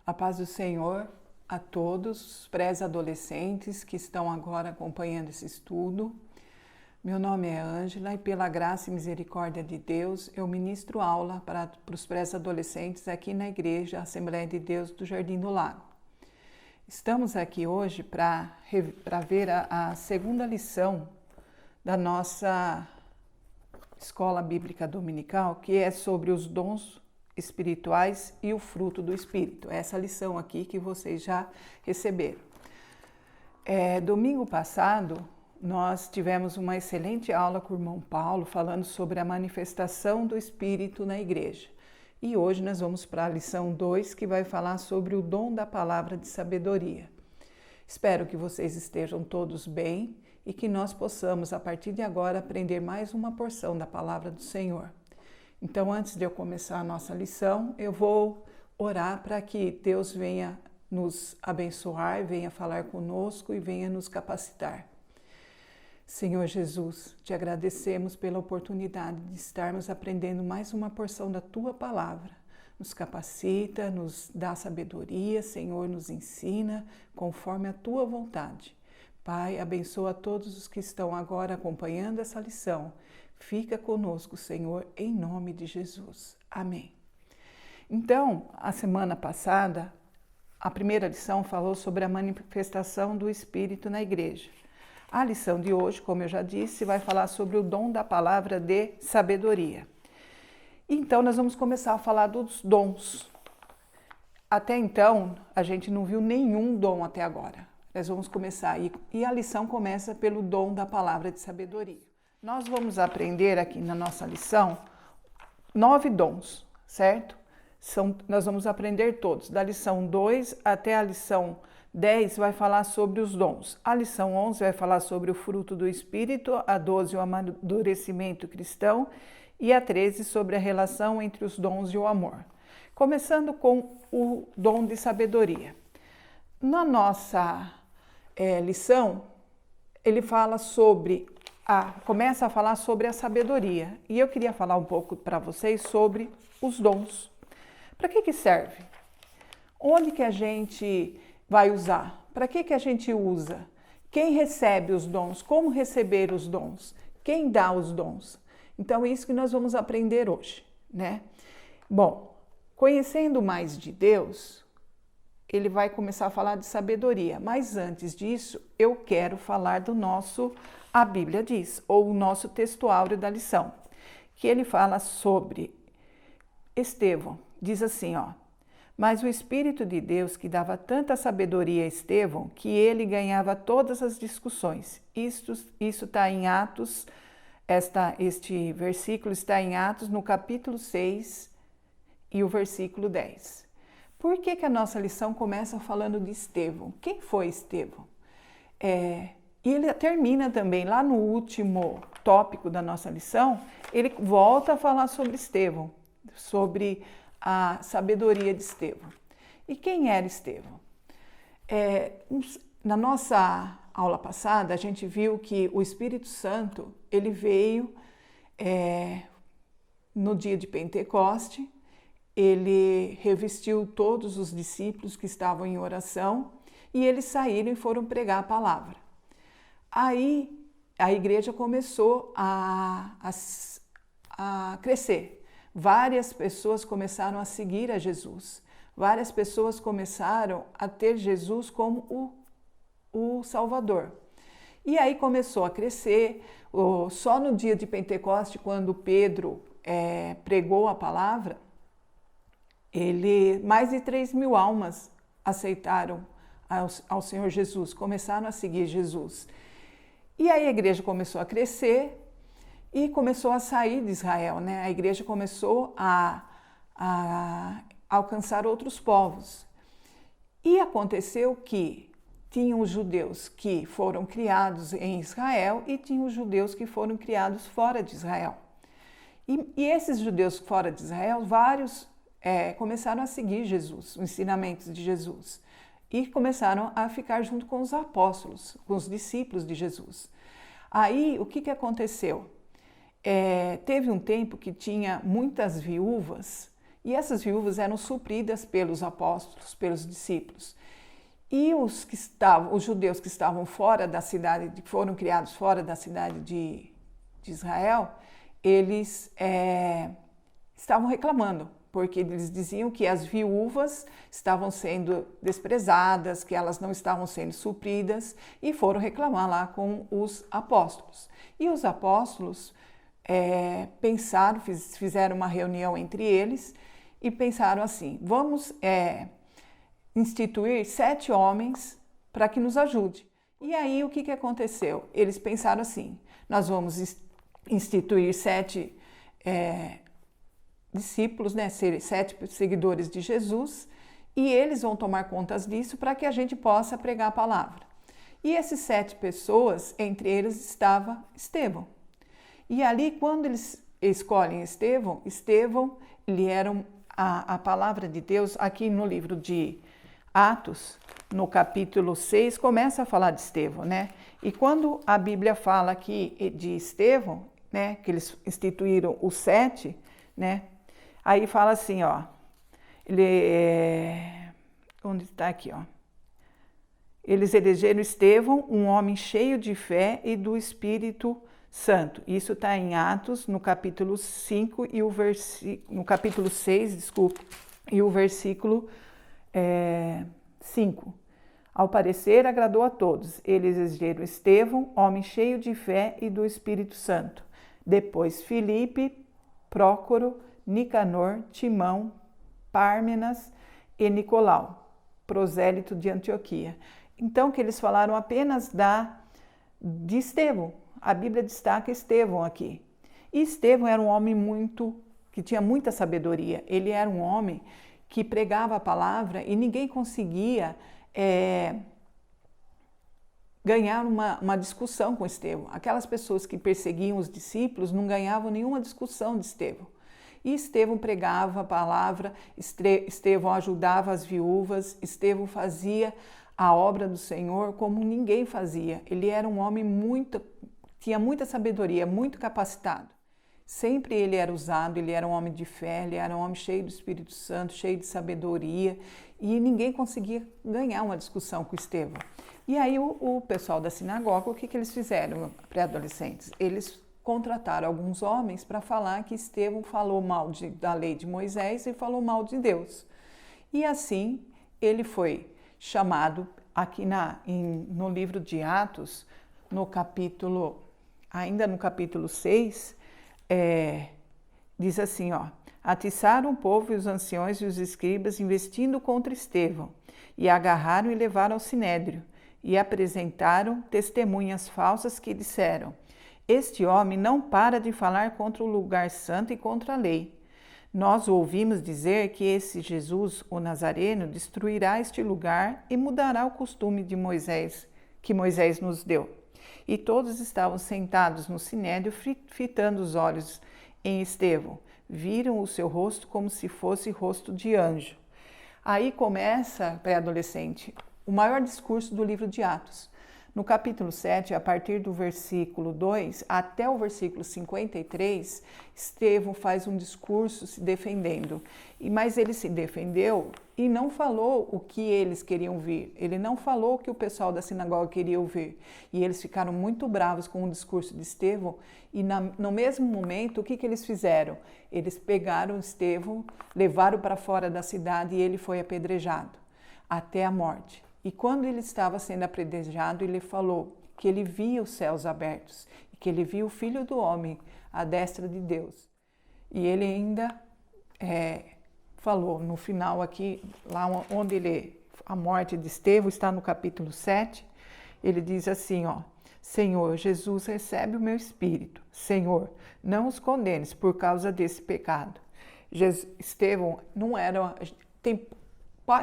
A paz do Senhor a todos os pré-adolescentes que estão agora acompanhando esse estudo. Meu nome é Ângela e pela graça e misericórdia de Deus eu ministro aula para os pré-adolescentes aqui na Igreja Assembleia de Deus do Jardim do Lago. Estamos aqui hoje para ver a segunda lição da nossa Escola Bíblica Dominical, que é sobre os dons espirituais e o fruto do Espírito. Essa lição aqui que vocês já receberam. Domingo passado, nós tivemos uma excelente aula com o irmão Paulo falando sobre a manifestação do Espírito na igreja. E hoje nós vamos para a lição 2, que vai falar sobre o dom da palavra de sabedoria. Espero que vocês estejam todos bem e que nós possamos, a partir de agora, aprender mais uma porção da palavra do Senhor. Então, antes de eu começar a nossa lição, eu vou orar para que Deus venha nos abençoar, venha falar conosco e venha nos capacitar. Senhor Jesus, te agradecemos pela oportunidade de estarmos aprendendo mais uma porção da Tua palavra. Nos capacita, nos dá sabedoria, Senhor, nos ensina conforme a Tua vontade. Pai, abençoa todos os que estão agora acompanhando essa lição. Fica conosco, Senhor, em nome de Jesus. Amém. Então, a semana passada, a primeira lição falou sobre a manifestação do Espírito na igreja. A lição de hoje, como eu já disse, vai falar sobre o dom da palavra de sabedoria. Então, nós vamos começar a falar dos dons. Até então, a gente não viu nenhum dom até agora. Nós vamos começar e a lição começa pelo dom da palavra de sabedoria. Nós vamos aprender aqui na nossa lição 9 dons, certo? Nós vamos aprender todos. Da lição 2 até a lição 10 vai falar sobre os dons. A lição 11 vai falar sobre o fruto do Espírito, a 12 o amadurecimento cristão e a 13 sobre a relação entre os dons e o amor. Começando com o dom de sabedoria. Na nossa lição, ele fala começa a falar sobre a sabedoria. E eu queria falar um pouco para vocês sobre os dons. Para que serve? Onde que a gente vai usar? Para que a gente usa? Quem recebe os dons? Como receber os dons? Quem dá os dons? Então, é isso que nós vamos aprender hoje, né? Bom, conhecendo mais de Deus, ele vai começar a falar de sabedoria. Mas antes disso, eu quero falar do a Bíblia diz, ou o nosso textuário da lição, que ele fala sobre Estevão. Diz assim, ó: mas o Espírito de Deus que dava tanta sabedoria a Estevão, que ele ganhava todas as discussões. Isso está em Atos, este versículo está em Atos, no capítulo 6 e o versículo 10. Por que a nossa lição começa falando de Estevão? Quem foi Estevão? E ele termina também, lá no último tópico da nossa lição, ele volta a falar sobre Estevão, sobre a sabedoria de Estevão. E quem era Estevão? Na nossa aula passada, a gente viu que o Espírito Santo, ele veio no dia de Pentecoste, ele revestiu todos os discípulos que estavam em oração e eles saíram e foram pregar a palavra. Aí a igreja começou a crescer. Várias pessoas começaram a seguir a Jesus. Várias pessoas começaram a ter Jesus como o Salvador. E aí começou a crescer. Só no dia de Pentecoste, quando Pedro pregou a palavra, mais de 3.000 almas aceitaram ao Senhor Jesus, começaram a seguir Jesus. E aí a igreja começou a crescer e começou a sair de Israel, né? A igreja começou a alcançar outros povos. E aconteceu que tinham os judeus que foram criados em Israel e tinham os judeus que foram criados fora de Israel. E esses judeus fora de Israel, vários começaram a seguir Jesus, os ensinamentos de Jesus. E começaram a ficar junto com os apóstolos, com os discípulos de Jesus. Aí, o que aconteceu? Teve um tempo que tinha muitas viúvas E essas viúvas eram supridas pelos apóstolos, pelos discípulos. E os judeus que estavam fora da cidade, que foram criados fora da cidade de Israel, eles estavam reclamando, porque eles diziam que as viúvas estavam sendo desprezadas, que elas não estavam sendo supridas, e foram reclamar lá com os apóstolos. E os apóstolos pensaram, fizeram uma reunião entre eles e pensaram assim: vamos instituir 7 homens para que nos ajude. E aí o que aconteceu? Eles pensaram assim: nós vamos instituir 7 discípulos, 7 seguidores de Jesus, e eles vão tomar contas disso para que a gente possa pregar a palavra. E esses 7 pessoas, entre eles estava Estevão. E ali, quando eles escolhem Estevão, ele era a palavra de Deus. Aqui no livro de Atos, no capítulo 6, começa a falar de Estevão, né? E quando a Bíblia fala aqui de Estevão, né, que eles instituíram os 7, né? Aí fala assim, ó, onde está aqui, ó? Eles elegeram Estevão, um homem cheio de fé e do Espírito Santo. Isso está em Atos, no capítulo 5 e no capítulo 6, desculpe, e o versículo 5. Ao parecer, agradou a todos. Eles elegeram Estevão, homem cheio de fé e do Espírito Santo. Depois Filipe, Prócoro, Nicanor, Timão, Pármenas e Nicolau, prosélito de Antioquia. Então, que eles falaram apenas de Estevão. A Bíblia destaca Estevão aqui. E Estevão era um homem que tinha muita sabedoria. Ele era um homem que pregava a palavra e ninguém conseguia ganhar uma discussão com Estevão. Aquelas pessoas que perseguiam os discípulos não ganhavam nenhuma discussão de Estevão. E Estevão pregava a palavra, Estevão ajudava as viúvas, Estevão fazia a obra do Senhor como ninguém fazia. Ele era um homem tinha muita sabedoria, muito capacitado. Sempre ele era usado, ele era um homem de fé, ele era um homem cheio do Espírito Santo, cheio de sabedoria, e ninguém conseguia ganhar uma discussão com Estevão. E aí o pessoal da sinagoga, o que eles fizeram, pré-adolescentes? Eles contrataram alguns homens para falar que Estevão falou mal da lei de Moisés e falou mal de Deus. E assim ele foi chamado aqui no livro de Atos, ainda no capítulo 6, diz assim, ó: atiçaram o povo e os anciões e os escribas investindo contra Estevão, e agarraram e levaram ao sinédrio, e apresentaram testemunhas falsas que disseram: este homem não para de falar contra o lugar santo e contra a lei. Nós ouvimos dizer que esse Jesus, o Nazareno, destruirá este lugar e mudará o costume de Moisés, que Moisés nos deu. E todos estavam sentados no sinédrio, fitando os olhos em Estevão. Viram o seu rosto como se fosse rosto de anjo. Aí começa, pré-adolescente, o maior discurso do livro de Atos. No capítulo 7, a partir do versículo 2 até o versículo 53, Estevão faz um discurso se defendendo. Mas ele se defendeu e não falou o que eles queriam ouvir. Ele não falou o que o pessoal da sinagoga queria ouvir. E eles ficaram muito bravos com o discurso de Estevão. E no mesmo momento, o que eles fizeram? Eles pegaram Estevão, levaram para fora da cidade e ele foi apedrejado até a morte. E quando ele estava sendo apedrejado, ele falou que ele via os céus abertos e que ele via o Filho do Homem à destra de Deus. E ele ainda falou no final aqui, lá onde a morte de Estevão está no capítulo 7, ele diz assim, ó: Senhor, Jesus, recebe o meu espírito. Senhor, não os condenes por causa desse pecado. Estevão não era...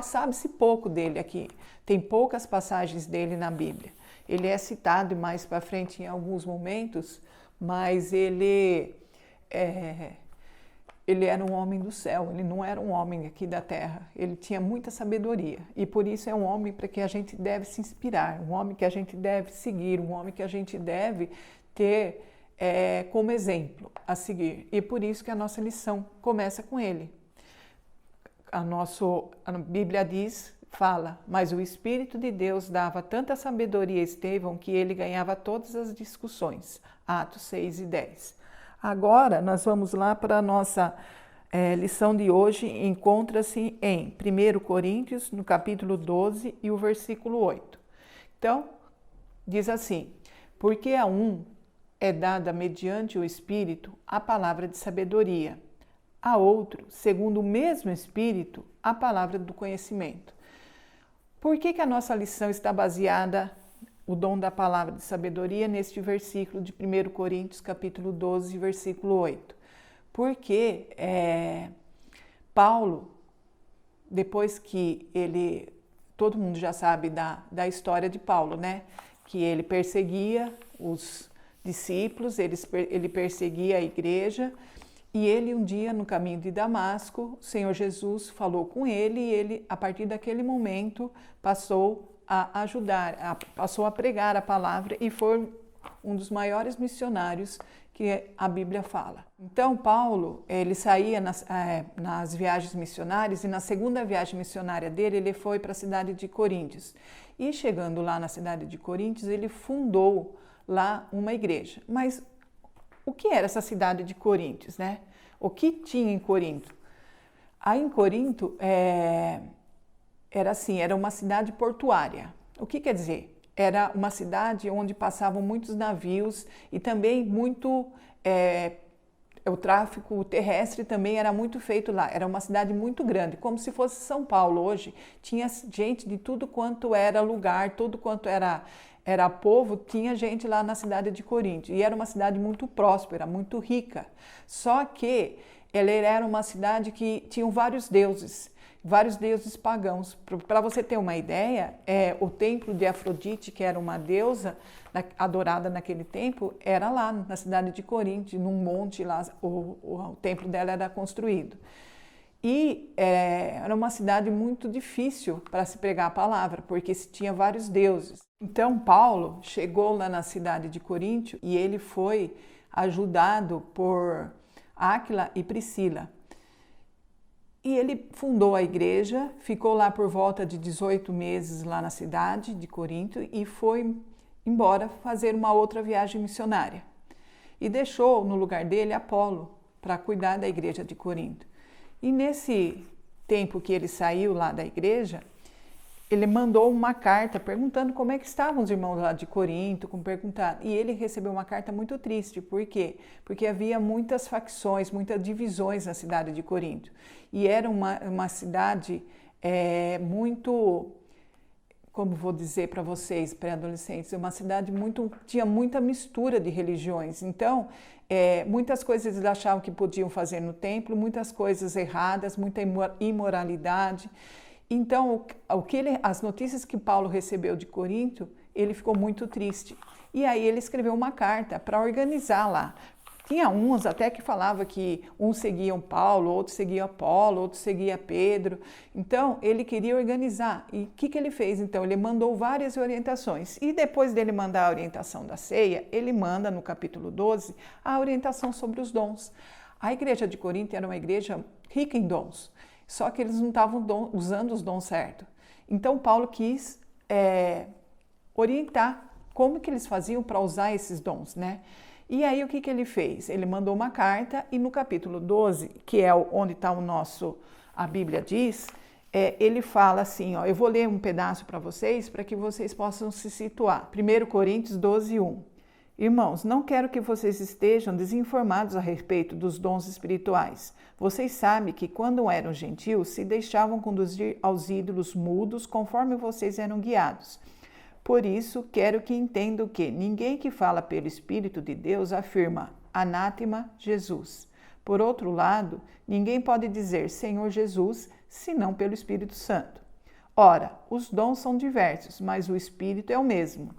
Sabe-se pouco dele aqui, tem poucas passagens dele na Bíblia. Ele é citado mais para frente em alguns momentos, mas ele era um homem do céu, ele não era um homem aqui da terra. Ele tinha muita sabedoria e por isso é um homem para que a gente deve se inspirar, um homem que a gente deve seguir, um homem que a gente deve ter como exemplo a seguir. E por isso que a nossa lição começa com ele. a Bíblia fala, mas o Espírito de Deus dava tanta sabedoria a Estevão que ele ganhava todas as discussões. Atos 6 e 10. Agora nós vamos lá para a nossa lição de hoje, encontra-se em 1 Coríntios, no capítulo 12 e o versículo 8. Então, diz assim: porque a um é dada mediante o Espírito a palavra de sabedoria, a outro, segundo o mesmo Espírito, a palavra do conhecimento. Por que a nossa lição está baseada, o dom da palavra de sabedoria, neste versículo de 1 Coríntios, capítulo 12, versículo 8? Porque Paulo, depois que todo mundo já sabe da história de Paulo, né? Que ele perseguia os discípulos, ele perseguia a igreja, e ele um dia no caminho de Damasco, o Senhor Jesus falou com ele e ele, a partir daquele momento, passou a ajudar, passou a pregar a palavra e foi um dos maiores missionários que a Bíblia fala. Então Paulo, ele saía nas viagens missionárias e na segunda viagem missionária dele, ele foi para a cidade de Coríntios. E chegando lá na cidade de Coríntios, ele fundou lá uma igreja. Mas o que era essa cidade de Coríntios, né? O que tinha em Corinto? Aí em Corinto era uma cidade portuária. O que quer dizer? Era uma cidade onde passavam muitos navios e também o tráfico terrestre também era muito feito lá. Era uma cidade muito grande, como se fosse São Paulo hoje. Tinha gente de tudo quanto era lugar, tudo quanto era povo, tinha gente lá na cidade de Corinto. E era uma cidade muito próspera, muito rica. Só que ela era uma cidade que tinha vários deuses pagãos. Para você ter uma ideia, o templo de Afrodite, que era uma deusa adorada naquele tempo, era lá na cidade de Corinto, num monte lá, o templo dela era construído. E era uma cidade muito difícil para se pregar a palavra, porque se tinha vários deuses. Então Paulo chegou lá na cidade de Corinto e ele foi ajudado por Áquila e Priscila. E ele fundou a igreja, ficou lá por volta de 18 meses lá na cidade de Corinto e foi embora fazer uma outra viagem missionária. E deixou no lugar dele Apolo para cuidar da igreja de Corinto. E nesse tempo que ele saiu lá da igreja, ele mandou uma carta perguntando como é que estavam os irmãos lá de Corinto, e ele recebeu uma carta muito triste. Por quê? Porque havia muitas facções, muitas divisões na cidade de Corinto. E era uma cidade muito, como vou dizer para vocês, pré-adolescentes, uma cidade tinha muita mistura de religiões. Então, muitas coisas eles achavam que podiam fazer no templo, muitas coisas erradas, muita imoralidade. Então, as notícias que Paulo recebeu de Corinto, ele ficou muito triste. E aí ele escreveu uma carta para organizar lá. Tinha uns até que falava que uns seguiam Paulo, outros seguiam Apolo, outros seguiam Pedro. Então, ele queria organizar. E o que ele fez? Então, ele mandou várias orientações. E depois dele mandar a orientação da ceia, ele manda no capítulo 12 a orientação sobre os dons. A igreja de Corinto era uma igreja rica em dons. Só que eles não estavam usando os dons certos. Então, Paulo quis orientar como que eles faziam para usar esses dons, né? E aí, o que ele fez? Ele mandou uma carta e no capítulo 12, que é onde está a Bíblia diz, ele fala assim, ó, eu vou ler um pedaço para vocês, para que vocês possam se situar. 1 Coríntios 12, 1. Irmãos, não quero que vocês estejam desinformados a respeito dos dons espirituais. Vocês sabem que quando eram gentios, se deixavam conduzir aos ídolos mudos conforme vocês eram guiados. Por isso, quero que entendam que ninguém que fala pelo Espírito de Deus afirma anátema Jesus. Por outro lado, ninguém pode dizer Senhor Jesus, senão pelo Espírito Santo. Ora, os dons são diversos, mas o Espírito é o mesmo.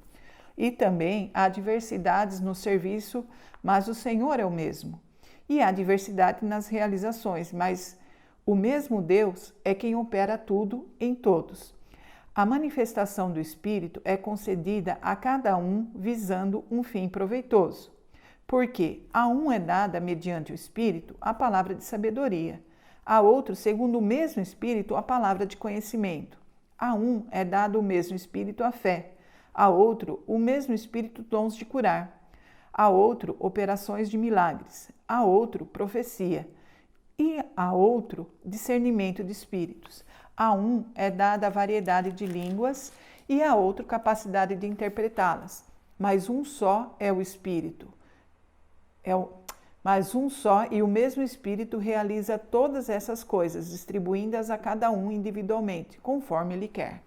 E também há diversidades no serviço, mas o Senhor é o mesmo. E há diversidade nas realizações, mas o mesmo Deus é quem opera tudo em todos. A manifestação do Espírito é concedida a cada um visando um fim proveitoso. Porque a um é dada, mediante o Espírito, a palavra de sabedoria, A outro, segundo o mesmo Espírito, a palavra de conhecimento. A um é dado o mesmo Espírito a fé. A outro, o mesmo Espírito dons de curar. A outro, operações de milagres. A outro, profecia. E a outro, discernimento de espíritos. A um é dada a variedade de línguas e a outro, capacidade de interpretá-las. Mas um só é o Espírito. Mas um só e o mesmo Espírito realiza todas essas coisas, distribuindo-as a cada um individualmente, conforme ele quer.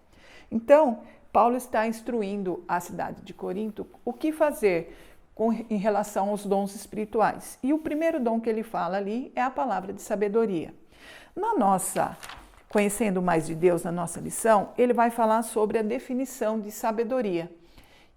Então, Paulo está instruindo a cidade de Corinto o que fazer em relação aos dons espirituais. E o primeiro dom que ele fala ali é a palavra de sabedoria. Conhecendo mais de Deus, na nossa lição, ele vai falar sobre a definição de sabedoria.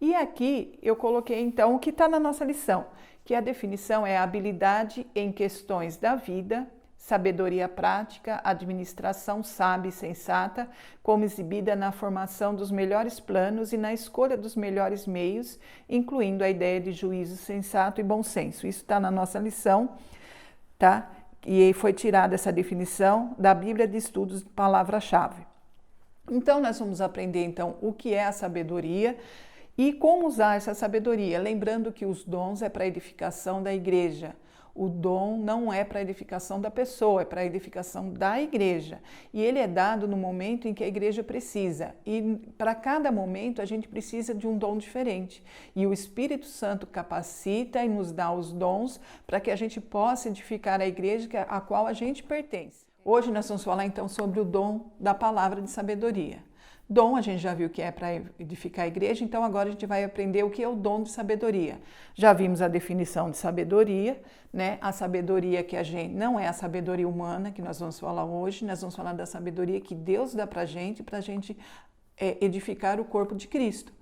E aqui eu coloquei então o que está na nossa lição, que a definição é a habilidade em questões da vida, sabedoria prática, administração sábia e sensata, como exibida na formação dos melhores planos e na escolha dos melhores meios, incluindo a ideia de juízo sensato e bom senso. Isso está na nossa lição, tá? E foi tirada essa definição da Bíblia de Estudos de Palavra-Chave. Então, nós vamos aprender então o que é a sabedoria e como usar essa sabedoria. Lembrando que os dons é para a edificação da igreja. O dom não é para a edificação da pessoa, é para a edificação da igreja. E ele é dado no momento em que a igreja precisa. E para cada momento a gente precisa de um dom diferente. E o Espírito Santo capacita e nos dá os dons para que a gente possa edificar a igreja a qual a gente pertence. Hoje nós vamos falar então sobre o dom da palavra de sabedoria. Dom, a gente já viu que é para edificar a igreja, então agora a gente vai aprender o que é o dom de sabedoria. Já vimos a definição de sabedoria, né? A sabedoria que a gente não é a sabedoria humana que nós vamos falar hoje, nós vamos falar da sabedoria que Deus dá para a gente edificar o corpo de Cristo,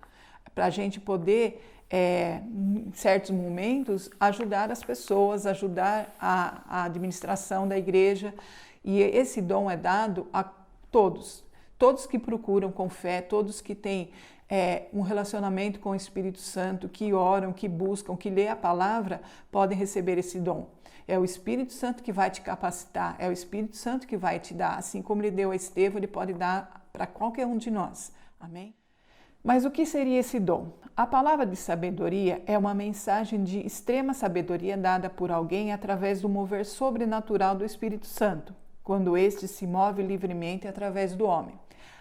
para a gente poder, em certos momentos, ajudar as pessoas, ajudar a administração da igreja. E esse dom é dado a todos. Todos que procuram com fé, todos que têm um relacionamento com o Espírito Santo, que oram, que buscam, que lê a palavra, podem receber esse dom. É o Espírito Santo que vai te capacitar, é o Espírito Santo que vai te dar. Assim como ele deu a Estevão, ele pode dar para qualquer um de nós. Amém? Mas o que seria esse dom? A palavra de sabedoria é uma mensagem de extrema sabedoria dada por alguém através do mover sobrenatural do Espírito Santo, quando este se move livremente através do homem.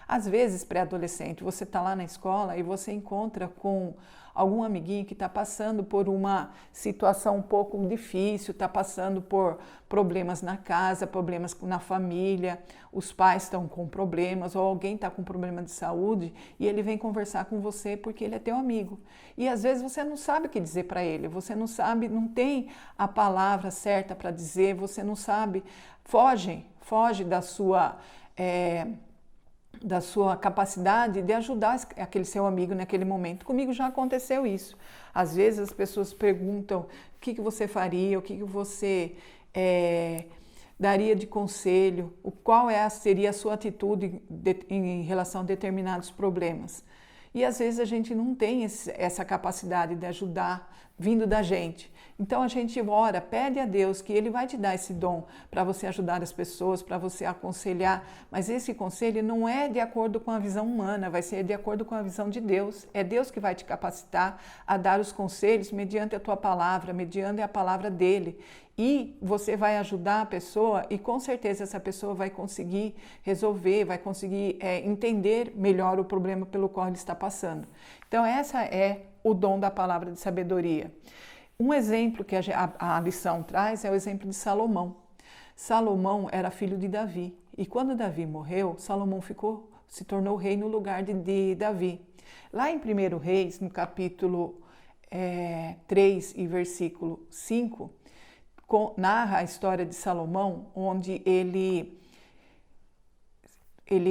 Às vezes, pré-adolescente, você está lá na escola e você encontra com algum amiguinho que está passando por uma situação um pouco difícil, está passando por problemas na casa, problemas na família, os pais estão com problemas ou alguém está com problema de saúde e ele vem conversar com você porque ele é teu amigo. E às vezes você não sabe o que dizer para ele, você não sabe, não tem a palavra certa para dizer, você não sabe, foge da sua capacidade de ajudar aquele seu amigo naquele momento. Comigo já aconteceu isso. Às vezes as pessoas perguntam o que você faria, o que você daria de conselho, qual seria a sua atitude em relação a determinados problemas. E às vezes a gente não tem essa capacidade de ajudar vindo da gente. Então a gente ora, pede a Deus que Ele vai te dar esse dom para você ajudar as pessoas, para você aconselhar, mas esse conselho não é de acordo com a visão humana, vai ser de acordo com a visão de Deus. É Deus que vai te capacitar a dar os conselhos mediante a tua palavra, mediante a palavra dEle. E você vai ajudar a pessoa e com certeza essa pessoa vai conseguir resolver, vai conseguir entender melhor o problema pelo qual ele está passando. Então essa é o dom da palavra de sabedoria. Um exemplo que a lição traz é o exemplo de Salomão. Salomão era filho de Davi e quando Davi morreu, Salomão se tornou rei no lugar de Davi. Lá em 1 Reis, no capítulo 3 e versículo 5, narra a história de Salomão, onde ele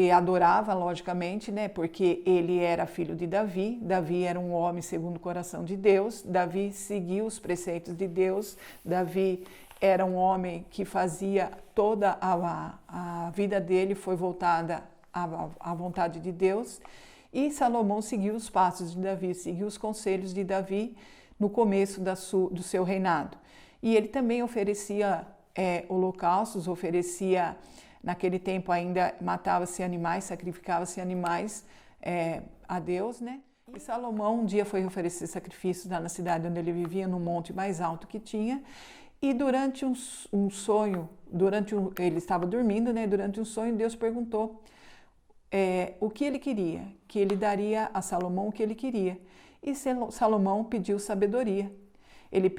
adorava, logicamente, né? Porque ele era filho de Davi. Davi era um homem segundo o coração de Deus. Davi seguia os preceitos de Deus. Davi era um homem que fazia toda a vida dele foi voltada à vontade de Deus. E Salomão seguiu os passos de Davi, seguiu os conselhos de Davi no começo do seu reinado. E ele também oferecia holocaustos, oferecia, naquele tempo ainda matava-se animais, sacrificava-se animais a Deus, né? E Salomão um dia foi oferecer sacrifícios lá na cidade onde ele vivia, no monte mais alto que tinha, e durante um sonho, ele estava dormindo, né? Durante um sonho, Deus perguntou o que ele queria, que ele daria a Salomão o que ele queria. E Salomão pediu sabedoria. Ele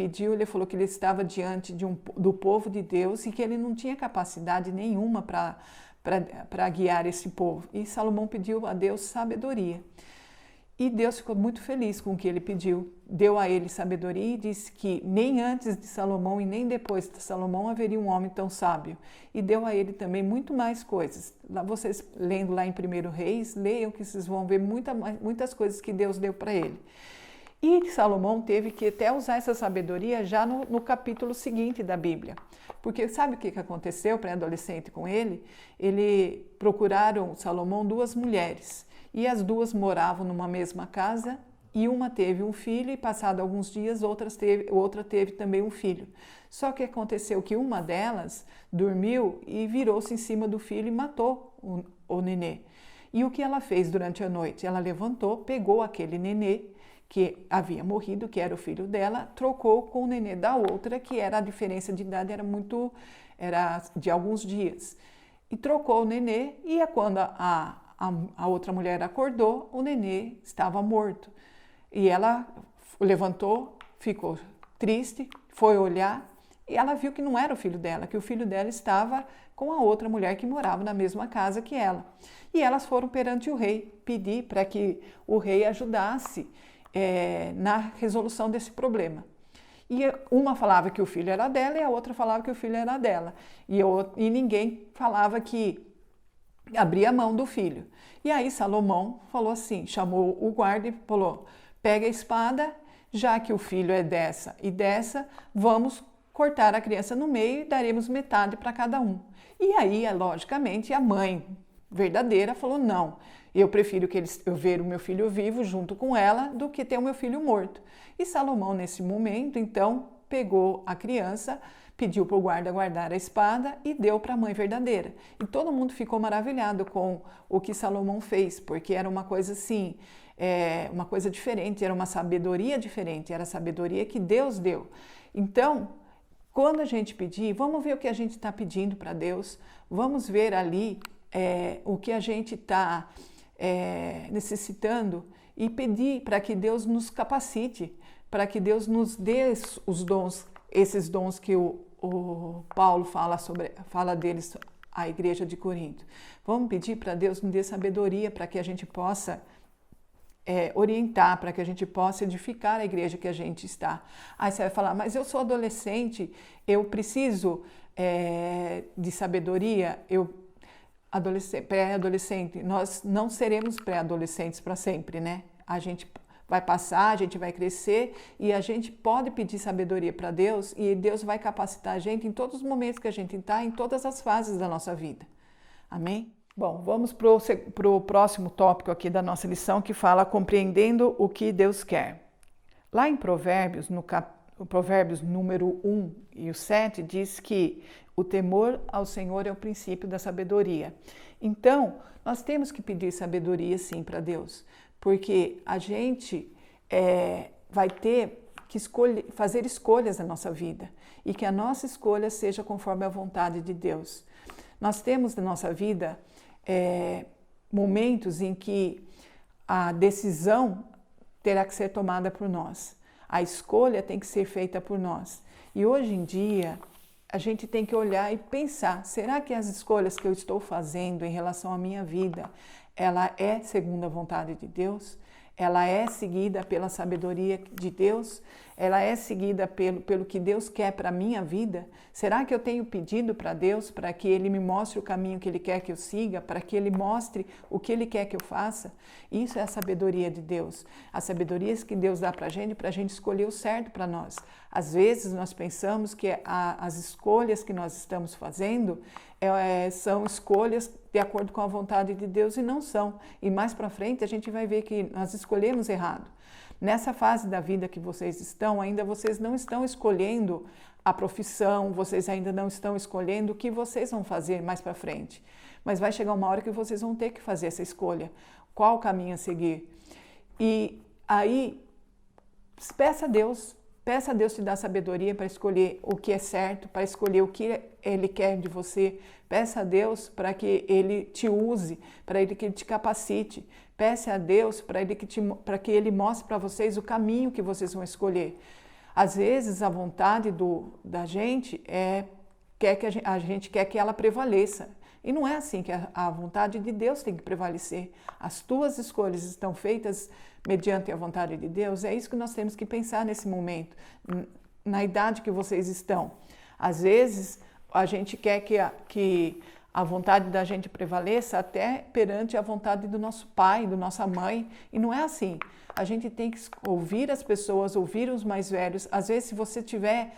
falou que ele estava diante do povo de Deus e que ele não tinha capacidade nenhuma para guiar esse povo. E Salomão pediu a Deus sabedoria. E Deus ficou muito feliz com o que ele pediu. Deu a ele sabedoria e disse que nem antes de Salomão e nem depois de Salomão haveria um homem tão sábio. E deu a ele também muito mais coisas. Lá, vocês lendo lá em 1 Reis, leiam que vocês vão ver muitas coisas que Deus deu para ele. E Salomão teve que até usar essa sabedoria já no capítulo seguinte da Bíblia. Porque sabe o que aconteceu pré-adolescente com ele? Procuraram Salomão 2 mulheres. E as 2 moravam numa mesma casa e uma teve um filho e passado alguns dias outra teve também um filho. Só que aconteceu que uma delas dormiu e virou-se em cima do filho e matou o nenê. E o que ela fez durante a noite? Ela levantou, pegou aquele nenê que havia morrido, que era o filho dela, trocou com o nenê da outra, que a diferença de idade era de alguns dias. E trocou o nenê e quando a outra mulher acordou, o nenê estava morto. E ela levantou, ficou triste, foi olhar e ela viu que não era o filho dela, que o filho dela estava com a outra mulher que morava na mesma casa que ela. E elas foram perante o rei, pedir para que o rei ajudasse na resolução desse problema. E uma falava que o filho era dela e a outra falava que o filho era dela. E ninguém falava que abria a mão do filho. E aí Salomão falou assim, chamou o guarda e falou, pega a espada, já que o filho é dessa e dessa, vamos cortar a criança no meio e daremos metade para cada um. E aí, logicamente, a mãe verdadeira falou, não, eu prefiro eu ver o meu filho vivo junto com ela do que ter o meu filho morto. E Salomão, nesse momento, então, pegou a criança, pediu para o guarda guardar a espada e deu para a mãe verdadeira. E todo mundo ficou maravilhado com o que Salomão fez, porque era uma coisa assim, uma coisa diferente, era uma sabedoria diferente, era a sabedoria que Deus deu. Então, quando a gente pedir, vamos ver o que a gente está pedindo para Deus, vamos ver ali o que a gente está necessitando e pedir para que Deus nos capacite, para que Deus nos dê os dons, esses dons que o Paulo fala deles à igreja de Corinto. Vamos pedir para Deus nos dê sabedoria para que a gente possa orientar, para que a gente possa edificar a igreja que a gente está. Aí você vai falar, mas eu sou adolescente, eu preciso de sabedoria, pré-adolescente, nós não seremos pré-adolescentes para sempre, né? A gente vai passar, a gente vai crescer e a gente pode pedir sabedoria para Deus e Deus vai capacitar a gente em todos os momentos que a gente está, em todas as fases da nossa vida. Amém? Bom, vamos para o próximo tópico aqui da nossa lição que fala compreendendo o que Deus quer. Lá em Provérbios, Provérbios número 1 e o 7, diz que o temor ao Senhor é o princípio da sabedoria. Então, nós temos que pedir sabedoria sim para Deus, porque a gente vai ter que fazer escolhas na nossa vida e que a nossa escolha seja conforme a vontade de Deus. Nós temos na nossa vida momentos em que a decisão terá que ser tomada por nós. A escolha tem que ser feita por nós. E hoje em dia, a gente tem que olhar e pensar, será que as escolhas que eu estou fazendo em relação à minha vida, ela é segundo a vontade de Deus? Ela é seguida pela sabedoria de Deus? Ela é seguida pelo que Deus quer para a minha vida? Será que eu tenho pedido para Deus para que Ele me mostre o caminho que Ele quer que eu siga? Para que Ele mostre o que Ele quer que eu faça? Isso é a sabedoria de Deus. A sabedoria que Deus dá para a gente escolher o certo para nós. Às vezes nós pensamos que as escolhas que nós estamos fazendo são escolhas de acordo com a vontade de Deus e não são. E mais para frente a gente vai ver que nós escolhemos errado. Nessa fase da vida que vocês estão, ainda vocês não estão escolhendo a profissão, vocês ainda não estão escolhendo o que vocês vão fazer mais para frente. Mas vai chegar uma hora que vocês vão ter que fazer essa escolha. Qual caminho a seguir? E aí, peça a Deus te dar sabedoria para escolher o que é certo, para escolher o que Ele quer de você. Peça a Deus para que Ele te use, para que Ele te capacite. Peça a Deus para que Ele mostre para vocês o caminho que vocês vão escolher. Às vezes, a vontade da gente a gente quer que ela prevaleça. E não é assim que a vontade de Deus tem que prevalecer. As tuas escolhas estão feitas mediante a vontade de Deus. É isso que nós temos que pensar nesse momento, na idade que vocês estão. Às vezes, a gente quer que a vontade da gente prevaleça até perante a vontade do nosso pai, da nossa mãe. E não é assim. A gente tem que ouvir as pessoas, ouvir os mais velhos. Às vezes, se você tiver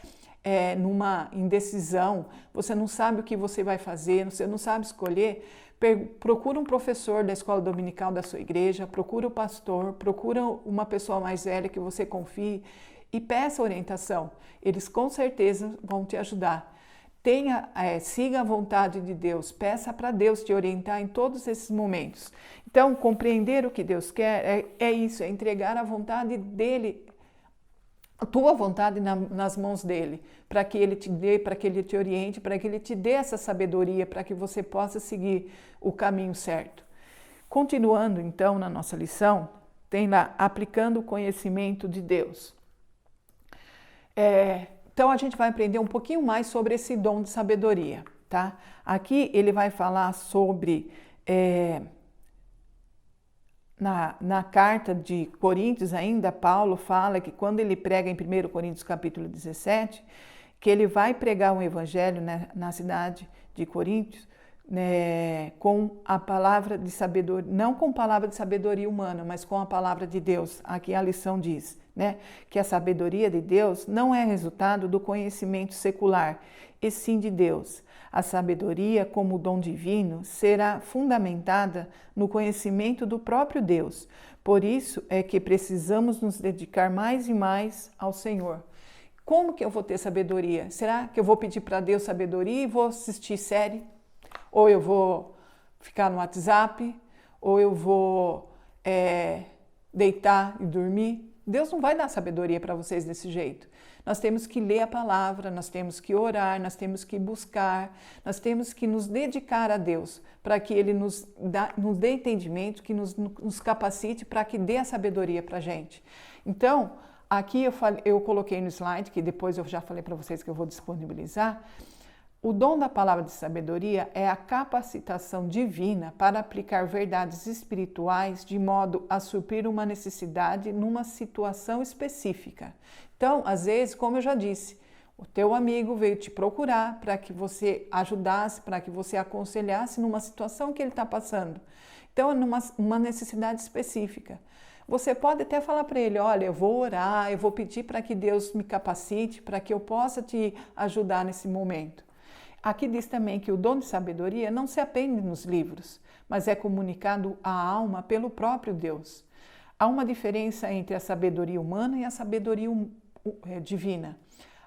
numa indecisão, você não sabe o que você vai fazer, você não sabe escolher, procura um professor da escola dominical da sua igreja, procura o pastor, procura uma pessoa mais velha que você confie e peça orientação. Eles com certeza vão te ajudar. Siga a vontade de Deus, peça para Deus te orientar em todos esses momentos. Então, compreender o que Deus quer é isso, é entregar a vontade dele, a tua vontade nas mãos dele, para que ele te dê, para que ele te oriente, para que ele te dê essa sabedoria, para que você possa seguir o caminho certo. Continuando então na nossa lição, tem lá, aplicando o conhecimento de Deus. Então a gente vai aprender um pouquinho mais sobre esse dom de sabedoria, tá? Aqui ele vai falar sobre... Na carta de Coríntios ainda, Paulo fala que quando ele prega em 1 Coríntios capítulo 17, que ele vai pregar um evangelho, né, na cidade de Coríntios, né, com a palavra de sabedoria, não com palavra de sabedoria humana, mas com a palavra de Deus. Aqui a lição diz, né, que a sabedoria de Deus não é resultado do conhecimento secular, e sim de Deus. A sabedoria, como dom divino, será fundamentada no conhecimento do próprio Deus. Por isso é que precisamos nos dedicar mais e mais ao Senhor. Como que eu vou ter sabedoria? Será que eu vou pedir para Deus sabedoria e vou assistir série? Ou eu vou ficar no WhatsApp? Ou eu vou deitar e dormir? Deus não vai dar sabedoria para vocês desse jeito. Nós temos que ler a palavra, nós temos que orar, nós temos que buscar, nós temos que nos dedicar a Deus para que Ele nos dê entendimento, que nos capacite para que dê a sabedoria para a gente. Então, aqui eu coloquei no slide, que depois eu já falei para vocês que eu vou disponibilizar. O dom da palavra de sabedoria é a capacitação divina para aplicar verdades espirituais de modo a suprir uma necessidade numa situação específica. Então, às vezes, como eu já disse, o teu amigo veio te procurar para que você ajudasse, para que você aconselhasse numa situação que ele está passando. Então, é numa necessidade específica. Você pode até falar para ele, olha, eu vou orar, eu vou pedir para que Deus me capacite, para que eu possa te ajudar nesse momento. Aqui diz também que o dom de sabedoria não se aprende nos livros, mas é comunicado à alma pelo próprio Deus. Há uma diferença entre a sabedoria humana e a sabedoria divina.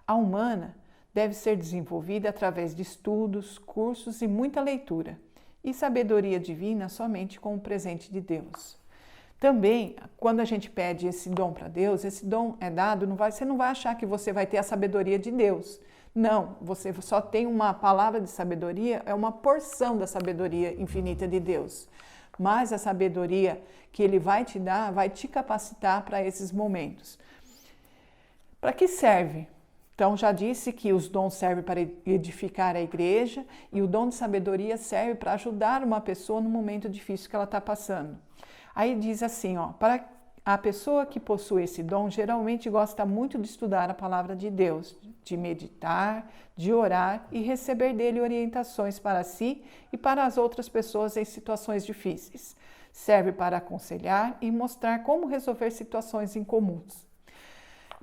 A humana deve ser desenvolvida através de estudos, cursos e muita leitura, e sabedoria divina somente com o presente de Deus. Também, quando a gente pede esse dom para Deus, esse dom é dado, você não vai achar que você vai ter a sabedoria de Deus. Não, você só tem uma palavra de sabedoria, é uma porção da sabedoria infinita de Deus. Mas a sabedoria que Ele vai te dar, vai te capacitar para esses momentos. Para que serve? Então, já disse que os dons servem para edificar a igreja e o dom de sabedoria serve para ajudar uma pessoa no momento difícil que ela está passando. Aí diz assim, para a pessoa que possui esse dom geralmente gosta muito de estudar a palavra de Deus, de meditar, de orar e receber dele orientações para si e para as outras pessoas em situações difíceis. Serve para aconselhar e mostrar como resolver situações incomuns.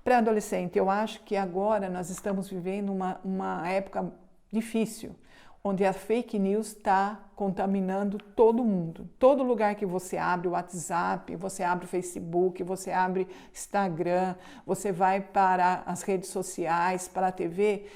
Pré-adolescente, eu acho que agora nós estamos vivendo uma época difícil, onde a fake news está contaminando todo mundo. Todo lugar que você abre o WhatsApp, você abre o Facebook, você abre Instagram, você vai para as redes sociais, para a TV,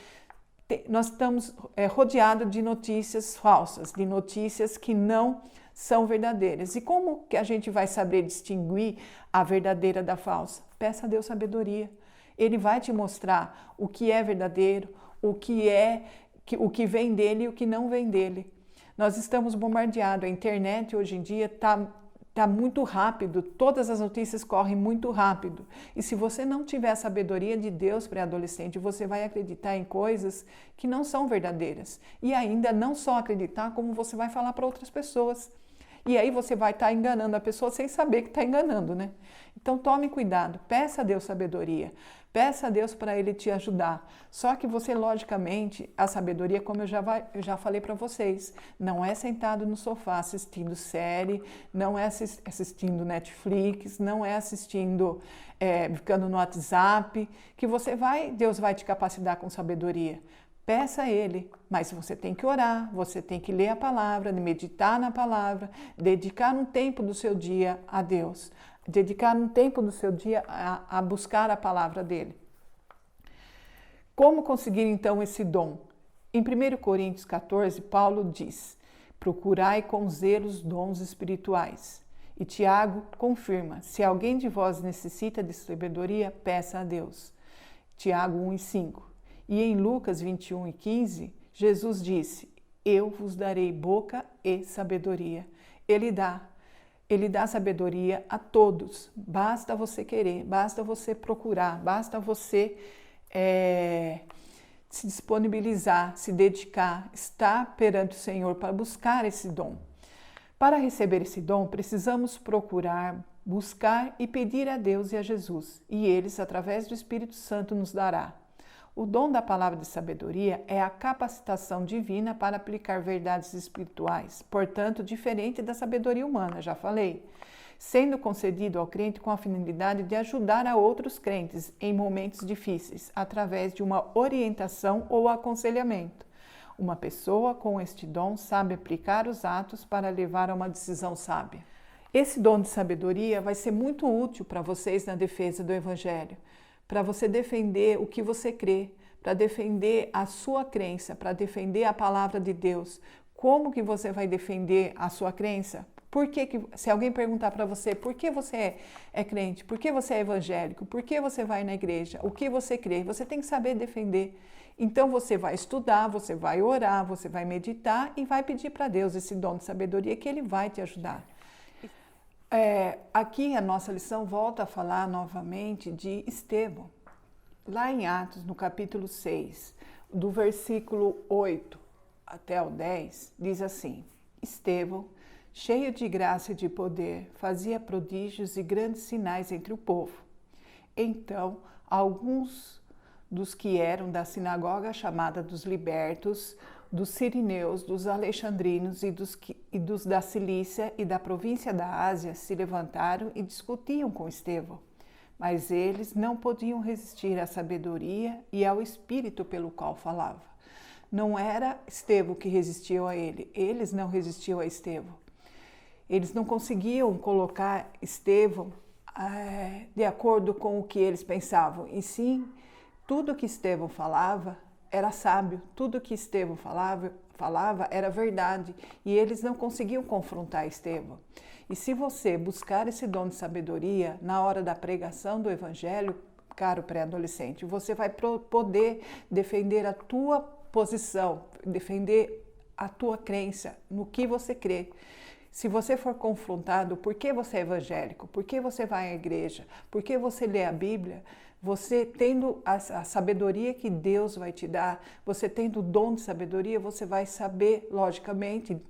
nós estamos rodeados de notícias falsas, de notícias que não são verdadeiras. E como que a gente vai saber distinguir a verdadeira da falsa? Peça a Deus sabedoria. Ele vai te mostrar o que é verdadeiro, o que vem dele e o que não vem dele. Nós estamos bombardeados. A internet hoje em dia está muito rápido, todas as notícias correm muito rápido. E se você não tiver a sabedoria de Deus pré-adolescente, você vai acreditar em coisas que não são verdadeiras. E ainda não só acreditar, como você vai falar para outras pessoas. E aí você vai estar enganando a pessoa sem saber que está enganando, né? Então tome cuidado, peça a Deus sabedoria, peça a Deus para Ele te ajudar. Só que você, logicamente, a sabedoria, como eu já falei para vocês, não é sentado no sofá assistindo série, não é assistindo Netflix, não é assistindo, ficando no WhatsApp, que Deus vai te capacitar com sabedoria. Peça a Ele, mas você tem que orar, você tem que ler a palavra, meditar na palavra, dedicar um tempo do seu dia a Deus, dedicar um tempo do seu dia a buscar a palavra dEle. Como conseguir então esse dom? Em 1 Coríntios 14, Paulo diz: procurai com zelo os dons espirituais. E Tiago confirma: se alguém de vós necessita de sabedoria, peça a Deus. Tiago 1:5. E em Lucas 21:15, Jesus disse: eu vos darei boca e sabedoria. Ele dá sabedoria a todos. Basta você querer, basta você procurar, basta você se disponibilizar, se dedicar, estar perante o Senhor para buscar esse dom. Para receber esse dom, precisamos procurar, buscar e pedir a Deus e a Jesus. E eles, através do Espírito Santo, nos dará. O dom da palavra de sabedoria é a capacitação divina para aplicar verdades espirituais, portanto, diferente da sabedoria humana, já falei, sendo concedido ao crente com a finalidade de ajudar a outros crentes em momentos difíceis, através de uma orientação ou aconselhamento. Uma pessoa com este dom sabe aplicar os atos para levar a uma decisão sábia. Esse dom de sabedoria vai ser muito útil para vocês na defesa do Evangelho, para você defender o que você crê, para defender a sua crença, para defender a palavra de Deus. Como que você vai defender a sua crença? Se alguém perguntar para você por que você é crente, por que você é evangélico, por que você vai na igreja, o que você crê, você tem que saber defender. Então você vai estudar, você vai orar, você vai meditar e vai pedir para Deus esse dom de sabedoria que Ele vai te ajudar. Aqui a nossa lição volta a falar novamente de Estevão. Lá em Atos, no capítulo 6, do versículo 8 até o 10, diz assim: Estevão, cheio de graça e de poder, fazia prodígios e grandes sinais entre o povo. Então, alguns dos que eram da sinagoga chamada dos libertos, dos sirineus, dos alexandrinos e dos da Cilícia e da província da Ásia se levantaram e discutiam com Estevão. Mas eles não podiam resistir à sabedoria e ao espírito pelo qual falava. Não era Estevão que resistiu a ele, eles não resistiam a Estevão. Eles não conseguiam colocar Estevão de acordo com o que eles pensavam, e sim, tudo que Estevão falava era sábio, tudo que Estevão falava era verdade, e eles não conseguiam confrontar Estevão. E se você buscar esse dom de sabedoria na hora da pregação do Evangelho, caro pré-adolescente, você vai poder defender a tua posição, defender a tua crença, no que você crê. Se você for confrontado, por que você é evangélico? Por que você vai à igreja? Por que você lê a Bíblia? Você tendo a sabedoria que Deus vai te dar, você tendo o dom de sabedoria, você vai saber, logicamente,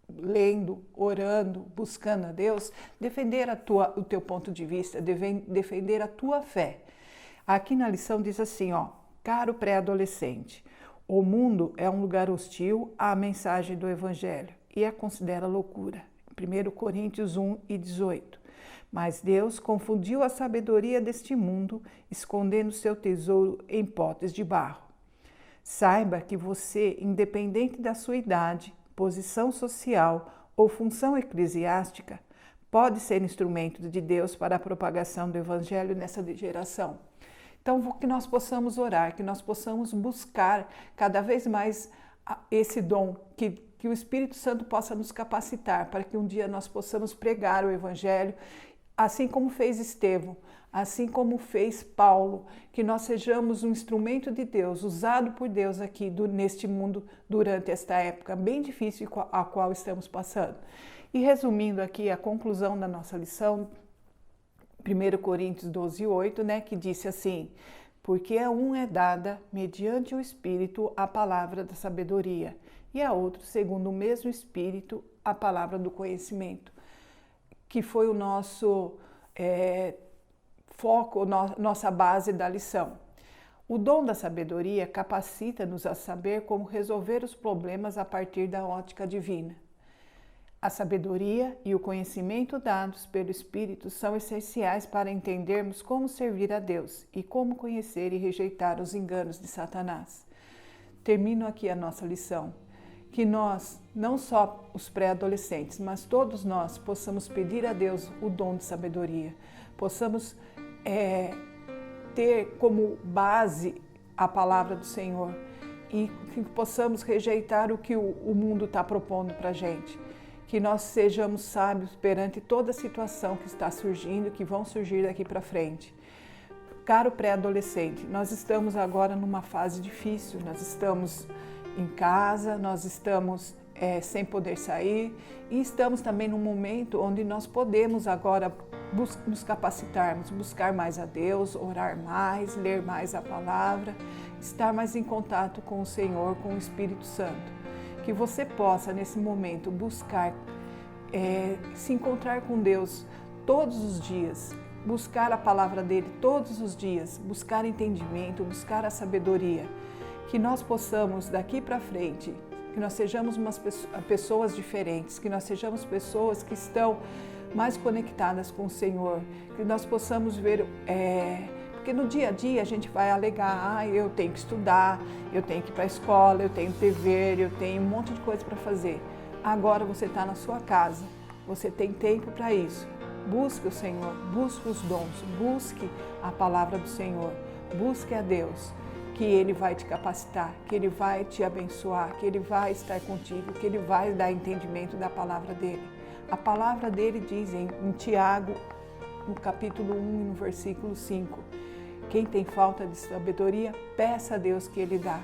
lendo, orando, buscando a Deus, defender o teu ponto de vista, defender a tua fé. Aqui na lição diz assim, caro pré-adolescente, o mundo é um lugar hostil à mensagem do Evangelho e a considera loucura. 1 Coríntios 1:18. Mas Deus confundiu a sabedoria deste mundo, escondendo seu tesouro em potes de barro. Saiba que você, independente da sua idade, posição social ou função eclesiástica, pode ser instrumento de Deus para a propagação do Evangelho nessa geração. Então, que nós possamos orar, que nós possamos buscar cada vez mais esse dom, que o Espírito Santo possa nos capacitar para que um dia nós possamos pregar o Evangelho, assim como fez Estevão, assim como fez Paulo, que nós sejamos um instrumento de Deus, usado por Deus aqui neste mundo durante esta época bem difícil a qual estamos passando. E resumindo aqui a conclusão da nossa lição, 1 Coríntios 12:8, né, que disse assim: porque a um é dada, mediante o Espírito, a palavra da sabedoria, e a outro, segundo o mesmo Espírito, a palavra do conhecimento, que foi o nosso foco, nossa base da lição. O dom da sabedoria capacita-nos a saber como resolver os problemas a partir da ótica divina. A sabedoria e o conhecimento dados pelo Espírito são essenciais para entendermos como servir a Deus e como conhecer e rejeitar os enganos de Satanás. Termino aqui a nossa lição. Que nós, não só os pré-adolescentes, mas todos nós possamos pedir a Deus o dom de sabedoria, possamos ter como base a palavra do Senhor e que possamos rejeitar o que o mundo está propondo para a gente. Que nós sejamos sábios perante toda a situação que está surgindo, que vão surgir daqui para frente. Caro pré-adolescente, nós estamos agora numa fase difícil, nós estamos em casa, nós estamos sem poder sair e estamos também num momento onde nós podemos agora nos capacitarmos, buscar mais a Deus, orar mais, ler mais a palavra, estar mais em contato com o Senhor, com o Espírito Santo. Que você possa, nesse momento, buscar se encontrar com Deus todos os dias, buscar a palavra dele todos os dias, buscar entendimento, buscar a sabedoria. Que nós possamos, daqui para frente, que nós sejamos pessoas diferentes, que nós sejamos pessoas que estão mais conectadas com o Senhor, que nós possamos ver... Porque no dia a dia a gente vai alegar, eu tenho que estudar, eu tenho que ir para a escola, eu tenho dever, eu tenho um monte de coisa para fazer. Agora você está na sua casa, você tem tempo para isso. Busque o Senhor, busque os dons, busque a palavra do Senhor, busque a Deus, que Ele vai te capacitar, que Ele vai te abençoar, que Ele vai estar contigo, que Ele vai dar entendimento da palavra dEle. A palavra dEle diz em Tiago, no capítulo 1, no versículo 5, quem tem falta de sabedoria, peça a Deus que Ele dá.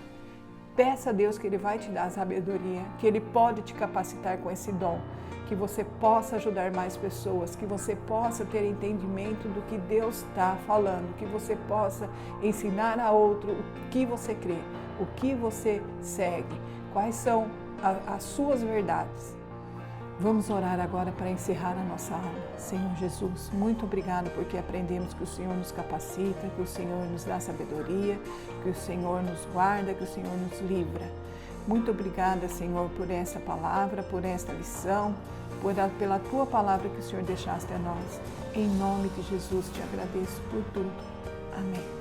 Peça a Deus que Ele vai te dar a sabedoria, que Ele pode te capacitar com esse dom, que você possa ajudar mais pessoas, que você possa ter entendimento do que Deus está falando, que você possa ensinar a outro o que você crê, o que você segue, quais são as suas verdades. Vamos orar agora para encerrar a nossa aula. Senhor Jesus, muito obrigado porque aprendemos que o Senhor nos capacita, que o Senhor nos dá sabedoria, que o Senhor nos guarda, que o Senhor nos livra. Muito obrigada, Senhor, por essa palavra, por esta lição, pela Tua palavra que o Senhor deixaste a nós. Em nome de Jesus te agradeço por tudo. Amém.